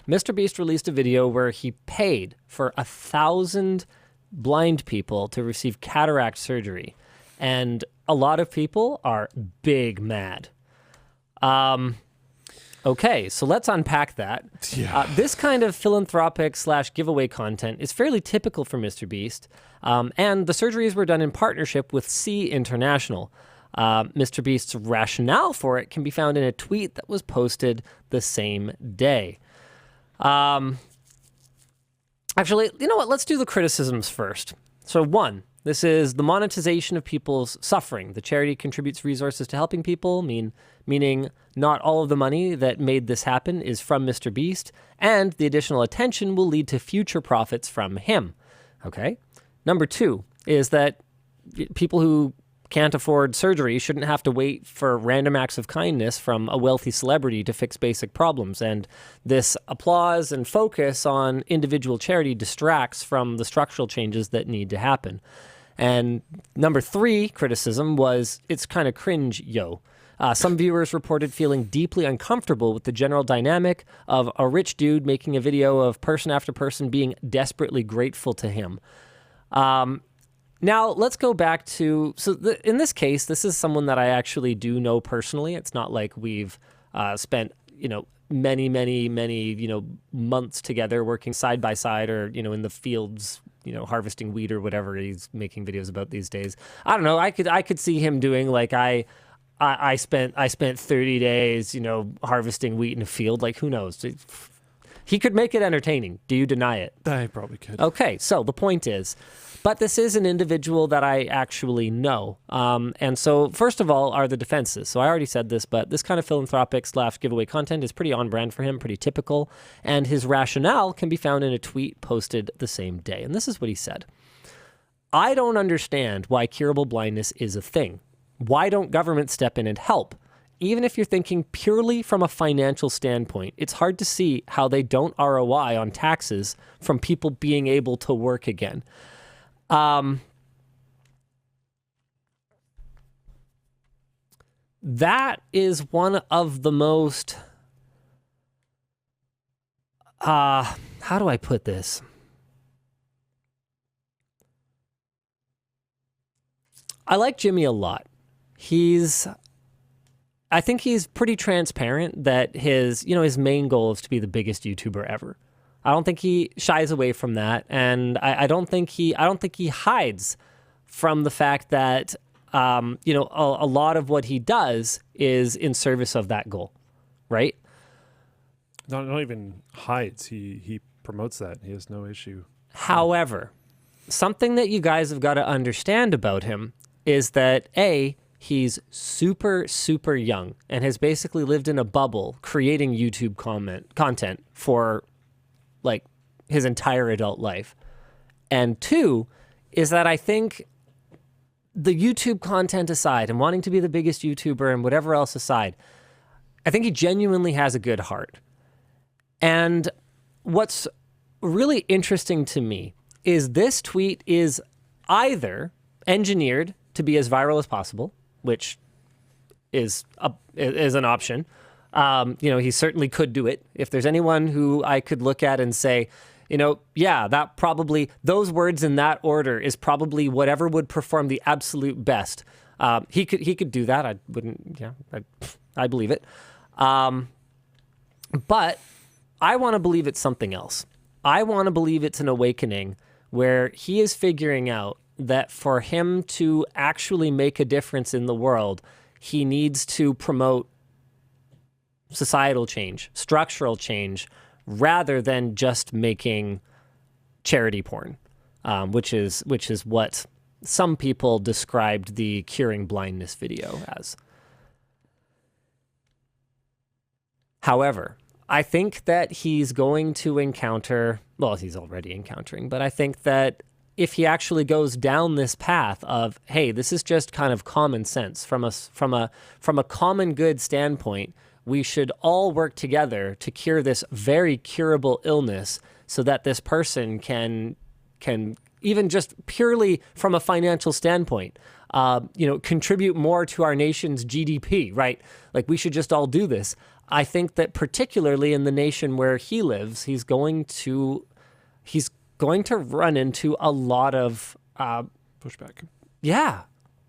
MrBeast released a video where he paid for 1,000 blind people to receive cataract surgery. And a lot of people are big mad. Okay, so let's unpack that. Yeah. This kind of philanthropic / giveaway content is fairly typical for MrBeast. And the surgeries were done in partnership with C International. MrBeast's rationale for it can be found in a tweet that was posted the same day. Actually, you know what? Let's do the criticisms first. So 1, this is the monetization of people's suffering. The charity contributes resources to helping people, meaning not all of the money that made this happen is from MrBeast, and the additional attention will lead to future profits from him. Okay? Number 2 is that people who can't afford surgery shouldn't have to wait for random acts of kindness from a wealthy celebrity to fix basic problems. And this applause and focus on individual charity distracts from the structural changes that need to happen. And number 3 criticism was, it's kind of cringe, yo. Some viewers reported feeling deeply uncomfortable with the general dynamic of a rich dude making a video of person after person being desperately grateful to him. Now, let's go back to, in this case, this is someone that I actually do know personally. It's not like we've spent, many, months together working side by side or, in the fields, harvesting wheat or whatever he's making videos about these days. I don't know. I could see him doing like I spent 30 days, harvesting wheat in a field. Like, who knows? He could make it entertaining. Do you deny it? I probably could. Okay, so the point is, but this is an individual that I actually know. And so first of all are the defenses. So I already said this, but this kind of philanthropic / giveaway content is pretty on brand for him, pretty typical. And his rationale can be found in a tweet posted the same day. And this is what he said. I don't understand why curable blindness is a thing. Why don't governments step in and help? Even if you're thinking purely from a financial standpoint, it's hard to see how they don't ROI on taxes from people being able to work again. That is one of the most, how do I put this? I like Jimmy a lot. I think he's pretty transparent that his main goal is to be the biggest YouTuber ever. I don't think he shies away from that, and I don't think he hides from the fact that a lot of what he does is in service of that goal, right? Not even hides. He promotes that. He has no issue. However, something that you guys have got to understand about him is that he's super, super young and has basically lived in a bubble creating YouTube content for like his entire adult life. And 2 is that I think the YouTube content aside and wanting to be the biggest YouTuber and whatever else aside, I think he genuinely has a good heart. And what's really interesting to me is this tweet is either engineered to be as viral as possible, which is an option. He certainly could do it. If there's anyone who I could look at and say, yeah, that probably, those words in that order is probably whatever would perform the absolute best. He could do that. I wouldn't, I believe it. But I want to believe it's something else. I want to believe it's an awakening where he is figuring out that for him to actually make a difference in the world, he needs to promote societal change, structural change, rather than just making charity porn, which is what some people described the curing blindness video as. However, I think that he's going to encounter, well, he's already encountering, but I think that if he actually goes down this path of, hey, this is just kind of common sense from a common good standpoint, we should all work together to cure this very curable illness so that this person can even just purely from a financial standpoint, contribute more to our nation's GDP, right? Like we should just all do this. I think that particularly in the nation where he lives, he's going to run into a lot of Pushback. yeah,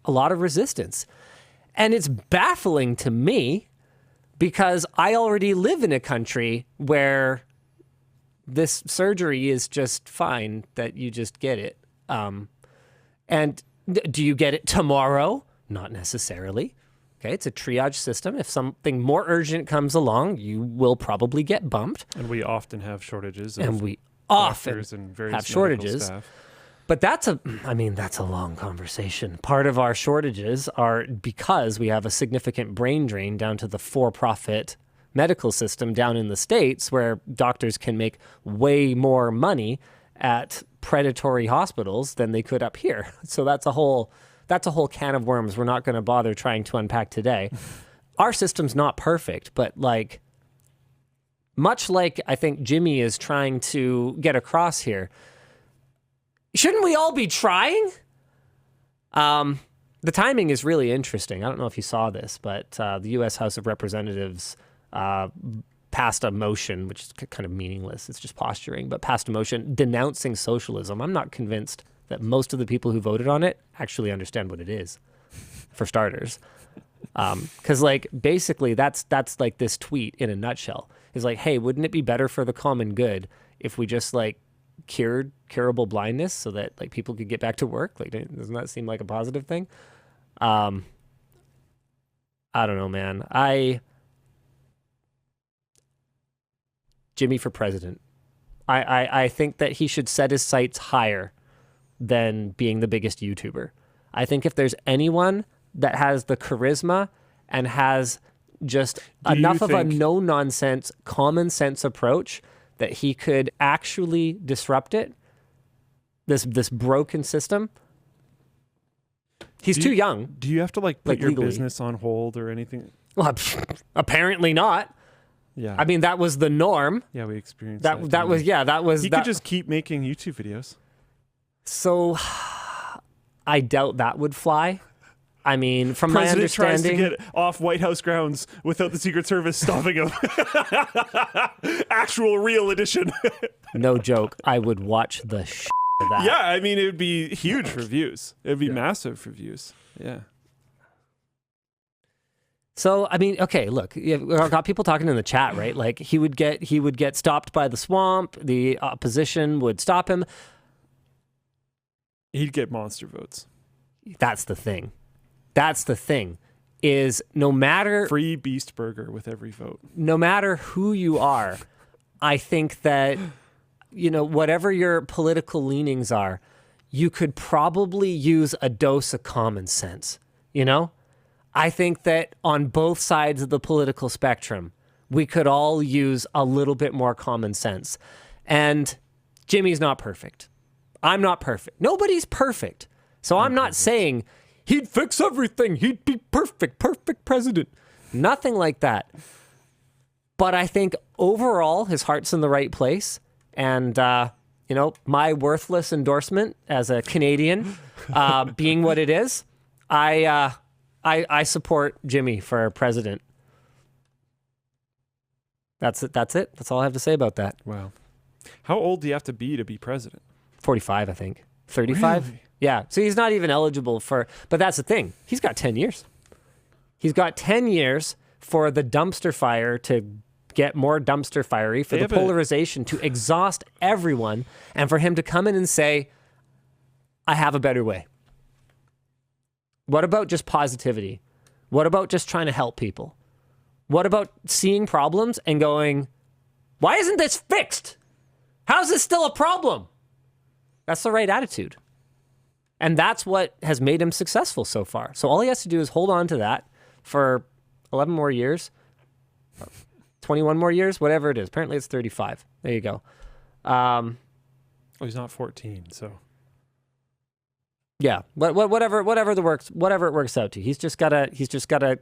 a lot of resistance. And it's baffling to me because I already live in a country where this surgery is just fine, that you just get it. And do you get it tomorrow? Not necessarily. Okay, it's a triage system. If something more urgent comes along, you will probably get bumped. And we often have shortages of And we often doctors and various have shortages. staff. But that's a long conversation. Part of our shortages are because we have a significant brain drain down to the for-profit medical system down in the States, where doctors can make way more money at predatory hospitals than they could up here. So that's a whole can of worms we're not going to bother trying to unpack today. Our system's not perfect, but like, much like I think Jimmy is trying to get across here, shouldn't we all be trying? The timing is really interesting. I don't know if you saw this, but the U.S. House of Representatives passed a motion, which is kind of meaningless. It's just posturing, but passed a motion denouncing socialism. I'm not convinced that most of the people who voted on it actually understand what it is, for starters. Because like basically that's like this tweet in a nutshell is like, hey, wouldn't it be better for the common good if we just like cured curable blindness so that like people could get back to work? Like, doesn't that seem like a positive thing? I don't know, man. Jimmy for president. I think that he should set his sights higher than being the biggest YouTuber. I think if there's anyone that has the charisma and has just enough of a no-nonsense, common sense approach that he could actually disrupt it, this broken system, he's too young. Do you have to like put your legally. business on hold or anything? Well, apparently not. Yeah. I mean, that was the norm. Yeah, we experienced That was He could just keep making YouTube videos. So I doubt that would fly. I mean, from my President tries to understanding, get off White House grounds without the Secret Service stopping him. Actual real edition. no joke, I would watch the shit of that. Yeah, I mean, it would be huge for views. It would be massive for views. Yeah. So, I mean, okay, look, we've got people talking in the chat, right? Like he would get stopped by the swamp. The opposition would stop him. He'd get monster votes. That's the thing. Is no matter Free Beast Burger with every vote. no matter who you are, I think that, whatever your political leanings are, you could probably use a dose of common sense, I think that on both sides of the political spectrum, we could all use a little bit more common sense. And Jimmy's not perfect. I'm not perfect. Nobody's perfect. So I'm not saying he'd fix everything. He'd be perfect president. Nothing like that. But I think overall, his heart's in the right place. And, my worthless endorsement as a Canadian being what it is, I support Jimmy for president. That's it. That's all I have to say about that. Wow. How old do you have to be president? 45, I think. 35? Really? Yeah. So he's not even eligible but that's the thing. He's got 10 years. He's got 10 years for the dumpster fire to get more dumpster fiery, for the polarization to exhaust everyone, and for him to come in and say, I have a better way. What about just positivity? What about just trying to help people? What about seeing problems and going, why isn't this fixed? How is this still a problem? That's the right attitude. And that's what has made him successful so far. So all he has to do is hold on to that for 11 more years, 21 more years, whatever it is. Apparently it's 35. There you go. Well, he's not 14, so. Yeah, whatever it works out to. He's just gotta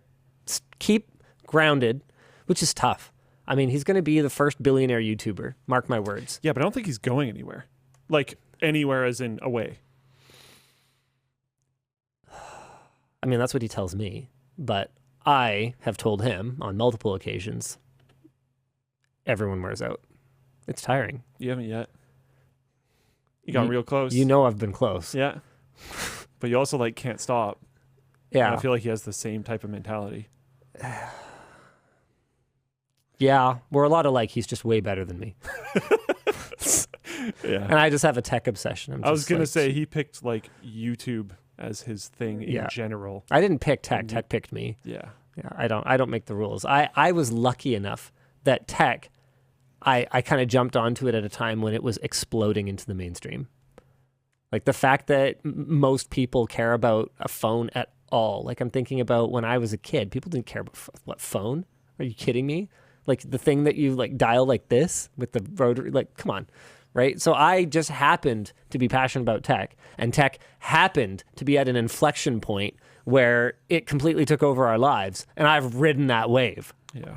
keep grounded, which is tough. I mean, he's going to be the first billionaire YouTuber. Mark my words. Yeah, but I don't think he's going anywhere. Like anywhere as in away. I mean, that's what he tells me, but I have told him on multiple occasions everyone wears out. It's tiring. You haven't yet. You got real close. You know I've been close. Yeah. But you also like can't stop. Yeah. And I feel like he has the same type of mentality. Yeah. We're a lot alike. He's just way better than me. Yeah. And I just have a tech obsession. I was going to say he picked like YouTube as his thing in general. I didn't pick tech. Tech picked me. Yeah. Yeah. I don't make the rules. I was lucky enough that tech, I kind of jumped onto it at a time when it was exploding into the mainstream. Like the fact that most people care about a phone at all. Like I'm thinking about when I was a kid, people didn't care about what phone? Are you kidding me? Like the thing that you like dial like this with the rotary, like come on, right? So I just happened to be passionate about tech, and tech happened to be at an inflection point where it completely took over our lives, and I've ridden that wave. Yeah.